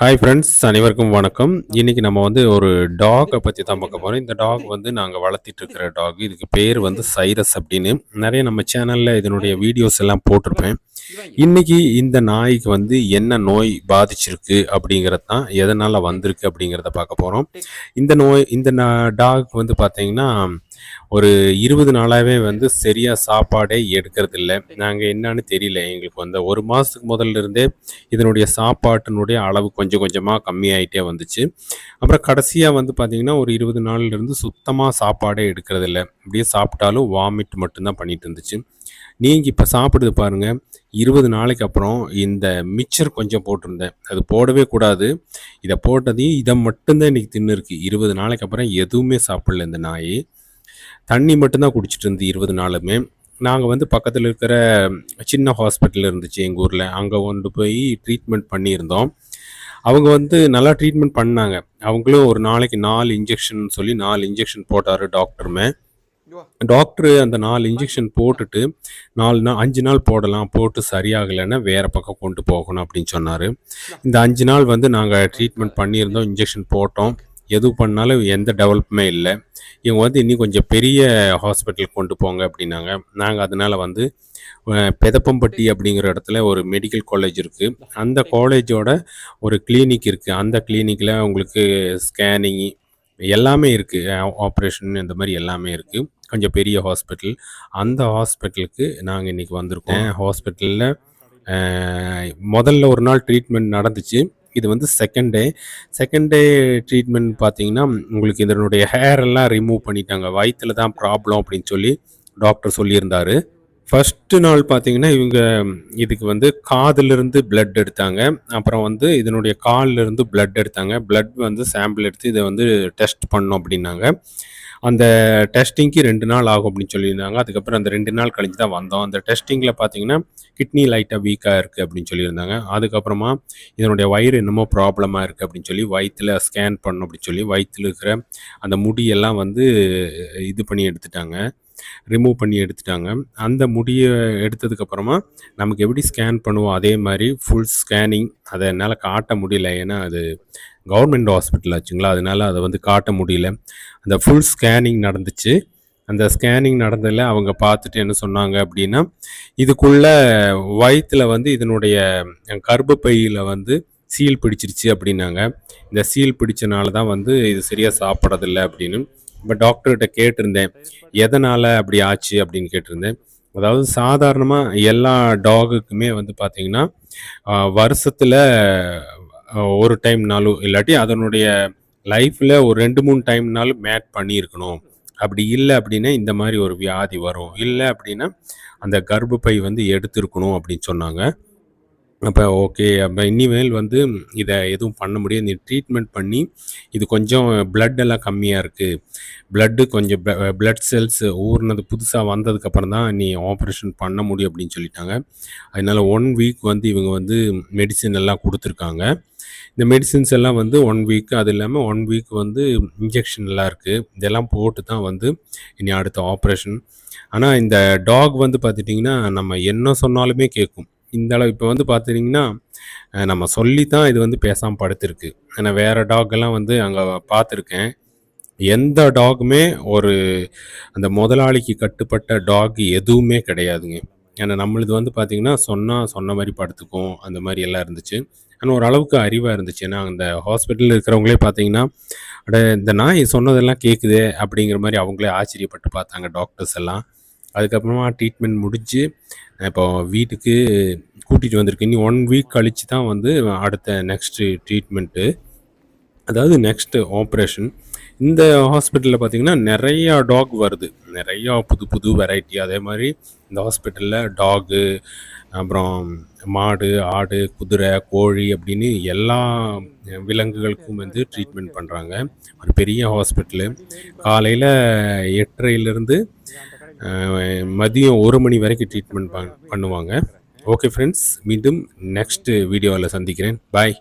Hi friends, அனைவருக்கும் வணக்கம். இன்னைக்கு நம்ம வந்து ஒரு டாகை பற்றி தான் பார்க்க போகிறோம். இந்த டாக் வந்து நாங்கள் வளர்த்திட்டு இருக்கிற டாக். இதுக்கு பேர் வந்து சைரஸ் அப்படின்னு. நிறைய நம்ம சேனலில் இதனுடைய வீடியோஸ் எல்லாம் போட்டிருப்பேன். இன்னைக்கு இந்த நாய்க்கு வந்து என்ன நோய் பாதிச்சிருக்கு அப்படிங்கிறது தான், எதனால் வந்திருக்கு அப்படிங்கிறத பார்க்க போகிறோம். இந்த டாக் வந்து பார்த்தீங்கன்னா ஒரு 20 நாளாவே வந்து சரியா சாப்பாடே எடுக்கறதில்ல. நாங்க என்னன்னு தெரியல. எங்களுக்கு வந்து 1 மாசத்துக்கு முதல்ல இருந்தே இதனுடைய சாப்பாட்டினுடைய அளவு கொஞ்சம் கொஞ்சமா கம்மியாயிட்டே வந்துச்சு. அப்புறம் கடைசியா வந்து பார்த்தீங்கன்னா, ஒரு 20 நாள்ல இருந்து சுத்தமா சாப்பாடே எடுக்கறதில்ல. அப்படியே சாப்பிட்டாலும் வாமிட் மட்டும் தான் பண்ணிட்டு இருந்துச்சு. நீங்க இப்ப சாப்பிடுது பாருங்க. 20 நாளைக்கு அப்புறம் இந்த மிக்சர் கொஞ்சம் போட்டிருந்தேன். அது போடவே கூடாது. இத போட்டதையும் இத மட்டும் தான் இன்னைக்கு தின்னுருக்கு. 20 நாளைக்கு அப்புறம் எதுவுமே சாப்பிடல இந்த நாயி. தண்ணி மட்டும் தான் குடிச்சிட்டு இருந்து 20 நாளுமே. நாங்க வந்து பக்கத்துல இருக்கிற சின்ன ஹாஸ்பிட்டல் இருந்துச்சு எங்க ஊர்ல. அங்க கொண்டு போய் ட்ரீட்மெண்ட் பண்ணியிருந்தோம். அவங்க வந்து நல்லா ட்ரீட்மெண்ட் பண்ணாங்க. அவங்களும் ஒரு நாளைக்கு 4 இன்ஜெக்ஷன் சொல்லி 4 இன்ஜெக்ஷன் போட்டாரு டாக்டருமே. டாக்டரு அந்த 4 இன்ஜெக்ஷன் போட்டுட்டு 5 நாள் போடலாம். போட்டு சரியாகலைன்னா வேற பக்கம் கொண்டு போகணும் அப்படின்னு சொன்னாரு. இந்த 5 நாள் வந்து நாங்க ட்ரீட்மெண்ட் பண்ணியிருந்தோம். இன்ஜெக்ஷன் போட்டோம். எது பண்ணாலும் எந்த டெவலப்புமே இல்ல. இவங்க வந்து இன்னும் கொஞ்சம் பெரிய ஹாஸ்பிட்டலுக்கு கொண்டு போங்க அப்படின்னாங்க. நாங்க அதனால வந்து பெதப்பம்பட்டி அப்படிங்கிற இடத்துல ஒரு மெடிக்கல் காலேஜ் இருக்கு. அந்த காலேஜோட ஒரு கிளினிக் இருக்கு. அந்த கிளினிக்ல உங்களுக்கு ஸ்கேனிங் எல்லாமே இருக்கு. ஆப்ரேஷன் இந்த மாதிரி எல்லாமே இருக்கு. கொஞ்சம் பெரிய ஹாஸ்பிட்டல். அந்த ஹாஸ்பிட்டலுக்கு நாங்க இன்னைக்கு வந்திருக்கோம். ஹாஸ்பிட்டல்ல முதல்ல ஒரு நாள் ட்ரீட்மெண்ட் நடந்துச்சு. இது வந்து செகண்ட் டே ட்ரீட்மெண்ட் பார்த்தீங்கன்னா, உங்களுக்கு இதனுடைய ஹேர் எல்லாம் ரிமூவ் பண்ணிட்டாங்க. வயித்துல தான் ப்ராப்ளம் அப்படின்னு சொல்லி டாக்டர் சொல்லியிருந்தாரு. ஃபர்ஸ்ட் நாள் பார்த்தீங்கன்னா, இவங்க இதுக்கு வந்து காதிலிருந்து பிளட் எடுத்தாங்க. அப்புறம் வந்து இதனுடைய கால்லேருந்து பிளட் எடுத்தாங்க. பிளட் வந்து சாம்பிள் எடுத்து இதை வந்து டெஸ்ட் பண்ணோம் அப்படின்னாங்க. அந்த டெஸ்டிங்க்கு 2 நாள் ஆகும் அப்படின்னு சொல்லியிருந்தாங்க. அதுக்கப்புறம் அந்த 2 நாள் கழிஞ்சு தான் வந்தோம். அந்த டெஸ்டிங்கில் பார்த்தீங்கன்னா, கிட்னி லைட்டாக வீக்காக இருக்குது அப்படின்னு சொல்லியிருந்தாங்க. அதுக்கப்புறமா இதனுடைய வயிறு என்னமோ ப்ராப்ளமாக இருக்குது அப்படின்னு சொல்லி வயிற்றில் ஸ்கேன் பண்ணணும் அப்படின்னு சொல்லி வயிற்றில் இருக்கிற அந்த முடியெல்லாம் வந்து இது பண்ணி எடுத்துட்டாங்க. ரிமூவ் பண்ணி எடுத்துட்டாங்க. அந்த முடியை எடுத்ததுக்கப்புறமா நமக்கு எப்படி ஸ்கேன் பண்ணுவோம் அதே மாதிரி ஃபுல் ஸ்கேனிங் அதை என்னால் காட்ட முடியல. ஏன்னா அது கவர்மெண்ட் ஹாஸ்பிட்டல் ஆச்சுங்களா, அதனால அதை வந்து காட்ட முடியல. அந்த ஃபுல் ஸ்கேனிங் நடந்துச்சு. அந்த ஸ்கேனிங் நடந்ததில் அவங்க பார்த்துட்டு என்ன சொன்னாங்க அப்படின்னா, இதுக்குள்ள வயிற்றில் வந்து இதனுடைய கர்ப்பப்பையில் வந்து சீல் பிடிச்சிருச்சு அப்படின்னாங்க. இந்த சீல் பிடிச்சனால தான் வந்து இது சரியாக சாப்பிட்றதில்ல அப்படின்னு. இப்போ டாக்டர்கிட்ட கேட்டிருந்தேன், எதனால் அப்படி ஆச்சு அப்படின்னு கேட்டிருந்தேன். அதாவது சாதாரணமாக எல்லா டாகுக்குமே வந்து பார்த்திங்கன்னா, வருஷத்தில் ஒரு டைம்னாலும் இல்லாட்டி அதனுடைய லைஃப்பில் ஒரு 2-3 டைம்னாலும் மேட் பண்ணியிருக்கணும். அப்படி இல்லை அப்படின்னா இந்த மாதிரி ஒரு வியாதி வரும். இல்லை அப்படின்னா அந்த கர்ப்பப்பை வந்து எடுத்திருக்கணும் அப்படின்னு சொன்னாங்க. அப்போ ஓகே. அப்போ இனிமேல் வந்து இதை எதுவும் பண்ண முடியாது. நீ ட்ரீட்மெண்ட் பண்ணி இது கொஞ்சம் பிளட் எல்லாம் கம்மியாக இருக்குது. பிளட்டு கொஞ்சம் பிளட் செல்ஸ் ஊறினது புதுசாக வந்ததுக்கப்புறம் தான் நீ ஆப்ரேஷன் பண்ண முடியும் அப்படின்னு சொல்லிட்டாங்க. அதனால 1 வீக் வந்து இவங்க வந்து மெடிசின் எல்லாம் கொடுத்துருக்காங்க. இந்த மெடிசின்ஸ் எல்லாம் வந்து 1 வீக், அது இல்லாமல் 1 வீக் வந்து இன்ஜெக்ஷன் எல்லாம் இருக்குது. இதெல்லாம் போட்டு தான் வந்து இனி அடுத்த ஆப்ரேஷன். ஆனால் இந்த டாக் வந்து பார்த்துட்டிங்கன்னா, நம்ம என்ன சொன்னாலுமே கேட்கும். இந்த அளவு இப்போ வந்து பார்த்துட்டிங்கன்னா, நம்ம சொல்லி தான் இது வந்து பேசாமல் படுத்திருக்கு. ஏன்னா வேறு டாக்கெல்லாம் வந்து அங்கே பார்த்துருக்கேன். எந்த டாகுமே ஒரு அந்த முதலாளிக்கு கட்டுப்பட்ட டாக் எதுவுமே கிடையாதுங்க. ஏன்னா நம்மளுது வந்து பார்த்திங்கன்னா, சொன்ன மாதிரி படுத்துக்கும். அந்த மாதிரி எல்லாம் இருந்துச்சு. ஆனால் ஓரளவுக்கு அறிவாக இருந்துச்சு. ஏன்னா அந்த ஹாஸ்பிட்டலில் இருக்கிறவங்களே பார்த்தீங்கன்னா, அட இந்த நாய் சொன்னதெல்லாம் கேட்குதே அப்படிங்கிற மாதிரி அவங்களே ஆச்சரியப்பட்டு பார்த்தாங்க டாக்டர்ஸ் எல்லாம். அதுக்கப்புறமா ட்ரீட்மெண்ட் முடிஞ்சு இப்போ வீட்டுக்கு கூட்டிகிட்டு வந்திருக்கு. இனி 1 வீக் கழித்து தான் வந்து அடுத்த நெக்ஸ்ட்டு ட்ரீட்மெண்ட்டு, அதாவது நெக்ஸ்ட்டு ஆப்ரேஷன். இந்த ஹாஸ்பிட்டலில் பார்த்திங்கன்னா நிறையா டாக் வருது. நிறையா புது புது வெரைட்டி. அதே மாதிரி இந்த ஹாஸ்பிட்டலில் டாகு, அப்புறம் மாடு, ஆடு, குதிரை, கோழி அப்படின்னு எல்லா விலங்குகளுக்கும் வந்து ட்ரீட்மெண்ட் பண்ணுறாங்க. ஒரு பெரிய ஹாஸ்பிட்டலு. காலையில் 8:30லேருந்து மதியம் 1 மணி வரைக்கும் ட்ரீட்மெண்ட் பண்ணுவாங்க. ஓகே ஃப்ரெண்ட்ஸ், மீண்டும் நெக்ஸ்ட் வீடியோவில் சந்திக்கிறேன். பாய்.